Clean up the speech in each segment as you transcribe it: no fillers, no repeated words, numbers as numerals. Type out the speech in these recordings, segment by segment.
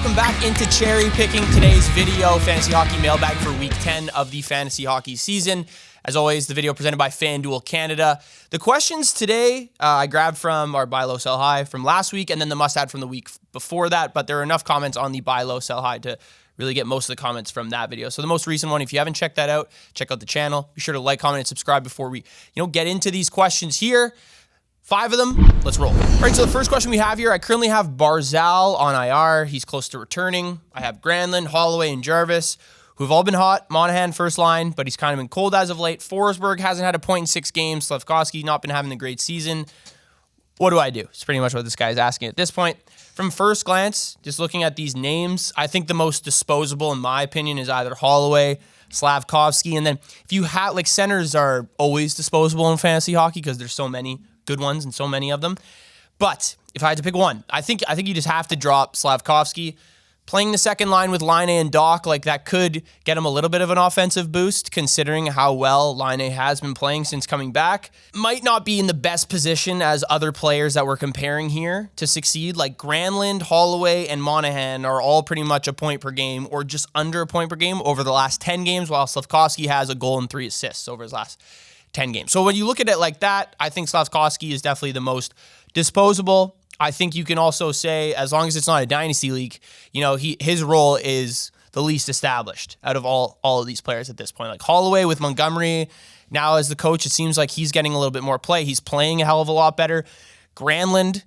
welcome back into cherry picking today's video, Fantasy Hockey Mailbag for Week 10 of the Fantasy Hockey season. As always, the video presented by FanDuel Canada. The questions today I grabbed from our buy low, sell high from last week, and then the must-add from the week before that, but there are enough comments on the buy low, sell high to really get most of the comments from that video. So the most recent one, if you haven't checked that out, check out the channel. Be sure to like, comment, and subscribe before we get into these questions here. 5 of them. Let's roll. All right, so the first question we have here, I currently have Barzal on IR. He's close to returning. I have Granlund, Holloway, and Jarvis, who have all been hot. Monahan, first line, but he's kind of been cold as of late. Forsberg hasn't had a point in 6 games. Slafkovsky not been having a great season. What do I do? It's pretty much what this guy is asking at this point. From first glance, just looking at these names, I think the most disposable, in my opinion, is either Holloway, Slafkovsky, and then if you have, like, centers are always disposable in fantasy hockey because there's so many good ones and so many of them. But if I had to pick one, I think you just have to drop Slafkovsky. Playing the second line with Laine and Doc, like, that could get him a little bit of an offensive boost, considering how well Laine has been playing since coming back. Might not be in the best position as other players that we're comparing here to succeed. Like Granlund, Holloway, and Monahan are all pretty much a point per game or just under a point per game over the last 10 games, while Slafkovsky has a goal and 3 assists over his last 10 games. So when you look at it like that, I think Slafkovsky is definitely the most disposable. I think you can also say, as long as it's not a dynasty league, his role is the least established out of all of these players at this point. Like Holloway with Montgomery, now as the coach, it seems like he's getting a little bit more play. He's playing a hell of a lot better. Granlund,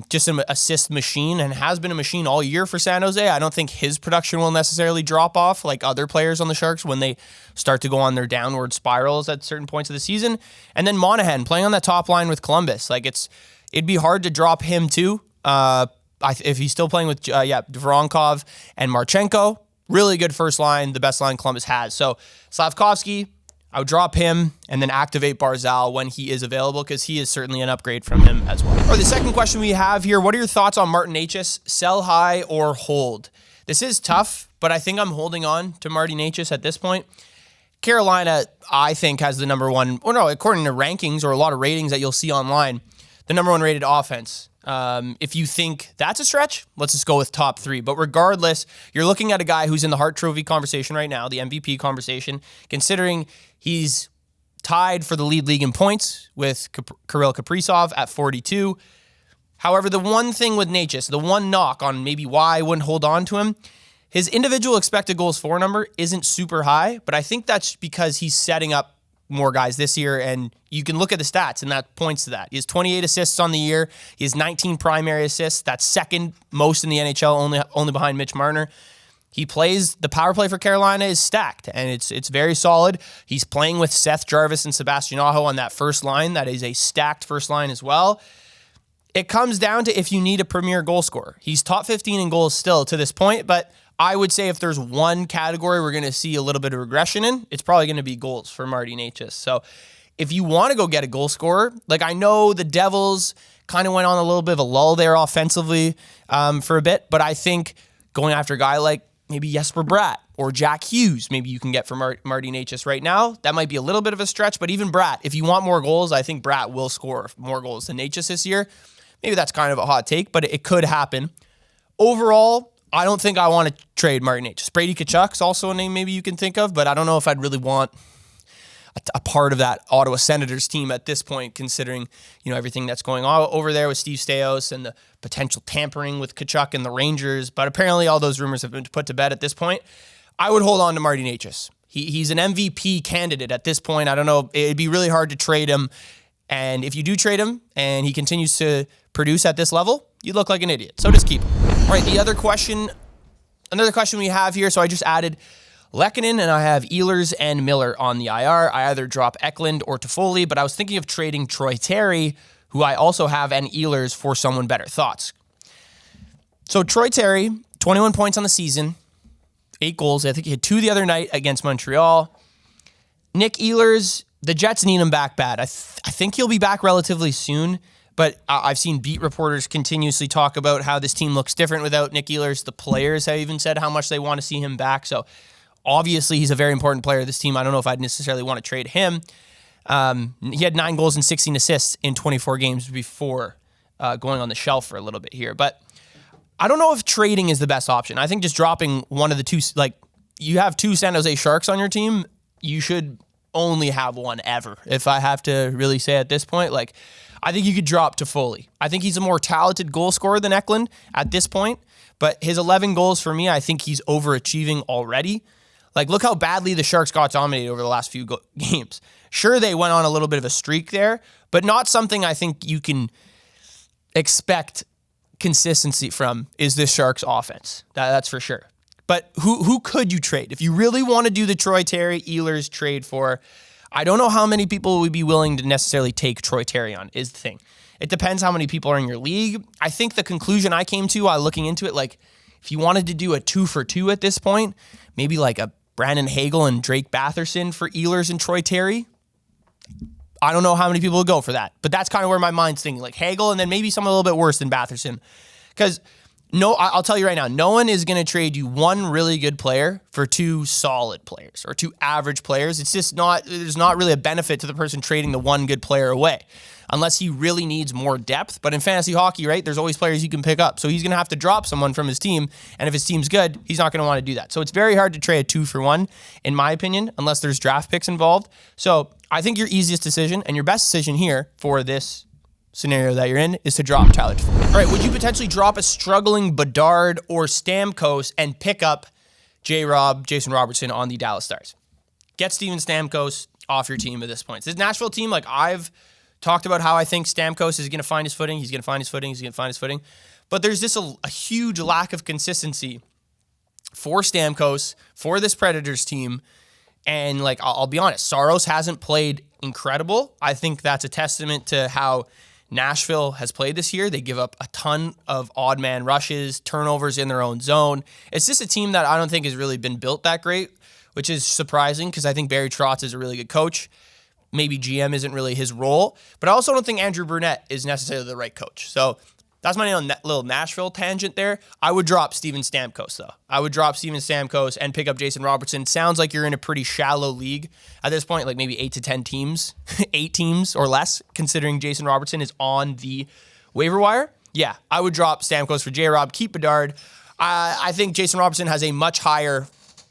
just an assist machine and has been a machine all year for San Jose. I don't think his production will necessarily drop off like other players on the Sharks when they start to go on their downward spirals at certain points of the season. And then Monahan playing on that top line with Columbus. Like it'd be hard to drop him too. If he's still playing with Voronkov and Marchenko, really good first line, the best line Columbus has. So Slafkovsky, I would drop him and then activate Barzal when he is available because he is certainly an upgrade from him as well. Or the second question we have here, what are your thoughts on Martin Necas? Sell high or hold? This is tough, but I think I'm holding on to Martin Necas at this point. Carolina, I think, has the number one, according to rankings or a lot of ratings that you'll see online, the number one rated offense. If you think that's a stretch, let's just go with top 3. But regardless, you're looking at a guy who's in the Hart Trophy conversation right now, the MVP conversation, considering he's tied for the lead in points with Kirill Kaprizov at 42. However, the one thing with Necas, the one knock on maybe why I wouldn't hold on to him, his individual expected goals for number isn't super high, but I think that's because he's setting up more guys this year, and you can look at the stats, and that points to that. He has 28 assists on the year. He has 19 primary assists. That's second most in the NHL, only behind Mitch Marner. He plays, the power play for Carolina is stacked, and it's very solid. He's playing with Seth Jarvis and Sebastian Aho on that first line. That is a stacked first line as well. It comes down to if you need a premier goal scorer. He's top 15 in goals still to this point, but I would say if there's one category we're going to see a little bit of regression in, it's probably going to be goals for Martin Necas. So if you want to go get a goal scorer, like I know the Devils kind of went on a little bit of a lull there offensively for a bit, but I think going after a guy like maybe Jesper Bratt or Jack Hughes, maybe you can get for Martin Necas right now. That might be a little bit of a stretch, but even Bratt, if you want more goals, I think Bratt will score more goals than Necas this year. Maybe that's kind of a hot take, but it could happen. Overall, I don't think I want to trade Martin Necas. Brady Tkachuk's also a name maybe you can think of, but I don't know if I'd really want a part of that Ottawa Senators team at this point, considering everything that's going on over there with Steve Stamkos and the potential tampering with Tkachuk and the Rangers. But apparently all those rumors have been put to bed at this point. I would hold on to Martin Necas. He's an MVP candidate at this point. I don't know. It'd be really hard to trade him. And if you do trade him and he continues to produce at this level, you look like an idiot. So just keep him. All right, another question we have here. So I just added Lehkonen, and I have Ehlers and Miller on the IR. I either drop Eklund or Toffoli, but I was thinking of trading Troy Terry, who I also have, and Ehlers for someone better. Thoughts? So Troy Terry, 21 points on the season, 8 goals. I think he had 2 the other night against Montreal. Nick Ehlers, the Jets need him back bad. I think he'll be back relatively soon, but I've seen beat reporters continuously talk about how this team looks different without Nick Ehlers. The players have even said how much they want to see him back. So obviously he's a very important player of this team. I don't know if I'd necessarily want to trade him. He had 9 goals and 16 assists in 24 games before going on the shelf for a little bit here. But I don't know if trading is the best option. I think just dropping one of the two, like you have two San Jose Sharks on your team, you should only have one ever. If I have to really say at this point, like I think you could drop Toffoli. I think he's a more talented goal scorer than Eklund at this point, but his 11 goals for me, I think he's overachieving already. Like, look how badly the Sharks got dominated over the last few games. Sure, they went on a little bit of a streak there, but not something I think you can expect consistency from is this Sharks offense. That's for sure. But who could you trade? If you really want to do the Troy Terry Ehlers trade for, I don't know how many people would be willing to necessarily take Troy Terry on, is the thing. It depends how many people are in your league. I think the conclusion I came to while looking into it, like if you wanted to do a 2-for-2 at this point, maybe like a Brandon Hagel and Drake Batherson for Ehlers and Troy Terry. I don't know how many people would go for that, but that's kind of where my mind's thinking, like Hagel and then maybe someone a little bit worse than Batherson. Because no, I'll tell you right now, no one is going to trade you one really good player for two solid players or two average players. It's just not, there's not really a benefit to the person trading the one good player away unless he really needs more depth. But in fantasy hockey, right, there's always players you can pick up. So he's going to have to drop someone from his team. And if his team's good, he's not going to want to do that. So it's very hard to trade a 2-for-1, in my opinion, unless there's draft picks involved. So I think your easiest decision and your best decision here for this scenario that you're in is to drop Tyler Toffoli. All right, would you potentially drop a struggling Bedard or Stamkos and pick up J-Rob, Jason Robertson on the Dallas Stars? Get Steven Stamkos off your team at this point. This Nashville team, like I've talked about how I think Stamkos is going to find his footing. He's going to find his footing. He's going to find his footing. But there's just a huge lack of consistency for Stamkos, for this Predators team. And like, I'll be honest, Saros hasn't played incredible. I think that's a testament to how Nashville has played this year. They give up a ton of odd man rushes, turnovers in their own zone. It's just a team that I don't think has really been built that great, which is surprising because I think Barry Trotz is a really good coach. Maybe GM isn't really his role, but I also don't think Andrew Burnett is necessarily the right coach. So that's my little Nashville tangent there. I would drop Steven Stamkos, though. I would drop Steven Stamkos and pick up Jason Robertson. Sounds like you're in a pretty shallow league at this point, like maybe 8 to 10 teams, 8 teams or less, considering Jason Robertson is on the waiver wire. Yeah, I would drop Stamkos for J-Rob, keep Bedard. I think Jason Robertson has a much higher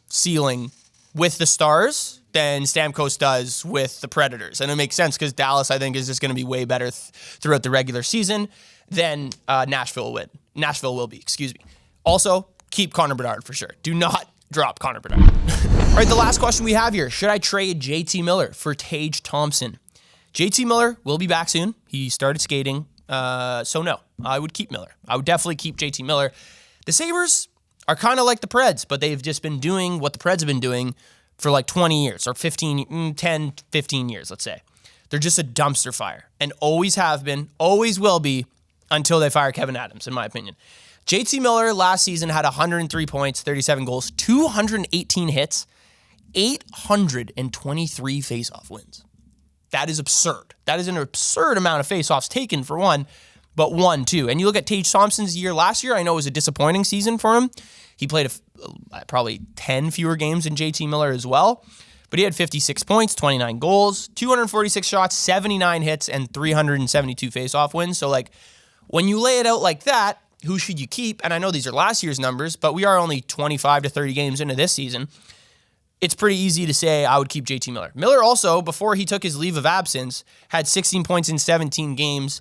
ceiling with the Stars than Stamkos does with the Predators. And it makes sense because Dallas, I think, is just going to be way better throughout the regular season than Nashville will be. Also, keep Connor Bedard for sure. Do not drop Connor Bedard. All right, the last question we have here. Should I trade JT Miller for Tage Thompson? JT Miller will be back soon. He started skating. So no, I would keep Miller. I would definitely keep JT Miller. The Sabres are kind of like the Preds, but they've just been doing what the Preds have been doing for like 20 years or 15 years, let's say. They're just a dumpster fire and always have been, always will be until they fire Kevin Adams, in my opinion. JT Miller last season had 103 points, 37 goals, 218 hits, 823 faceoff wins. That is absurd. That is an absurd amount of faceoffs taken for one, but won too. And you look at Tage Thompson's year last year, I know it was a disappointing season for him. He played probably 10 fewer games than JT Miller as well, but he had 56 points, 29 goals, 246 shots, 79 hits, and 372 faceoff wins. So like, when you lay it out like that, who should you keep? And I know these are last year's numbers, but we are only 25 to 30 games into this season. It's pretty easy to say I would keep JT Miller. Miller also, before he took his leave of absence, had 16 points in 17 games.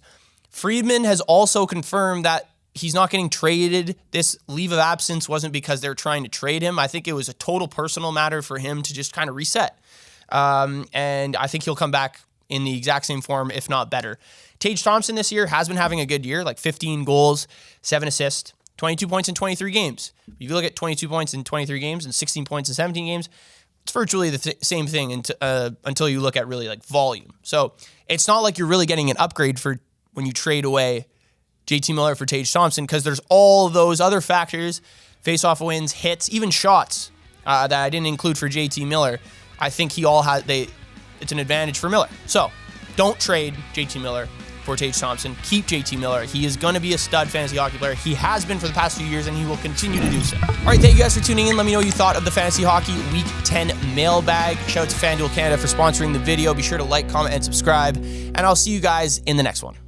Friedman has also confirmed that he's not getting traded. This leave of absence wasn't because they're trying to trade him. I think it was a total personal matter for him to just kind of reset. And I think he'll come back in the exact same form, if not better. Tage Thompson this year has been having a good year, like 15 goals, 7 assists, 22 points in 23 games. If you look at 22 points in 23 games and 16 points in 17 games, it's virtually the same thing until you look at really like volume. So it's not like you're really getting an upgrade for when you trade away JT Miller for Tage Thompson because there's all those other factors, face-off wins, hits, even shots that I didn't include for JT Miller. I think it's an advantage for Miller. So don't trade JT Miller for Tage Thompson. Keep JT Miller. He is going to be a stud fantasy hockey player. He has been for the past few years, and he will continue to do so. All right, thank you guys for tuning in. Let me know what you thought of the Fantasy Hockey Week 10 Mailbag. Shout out to FanDuel Canada for sponsoring the video. Be sure to like, comment, and subscribe, and I'll see you guys in the next one.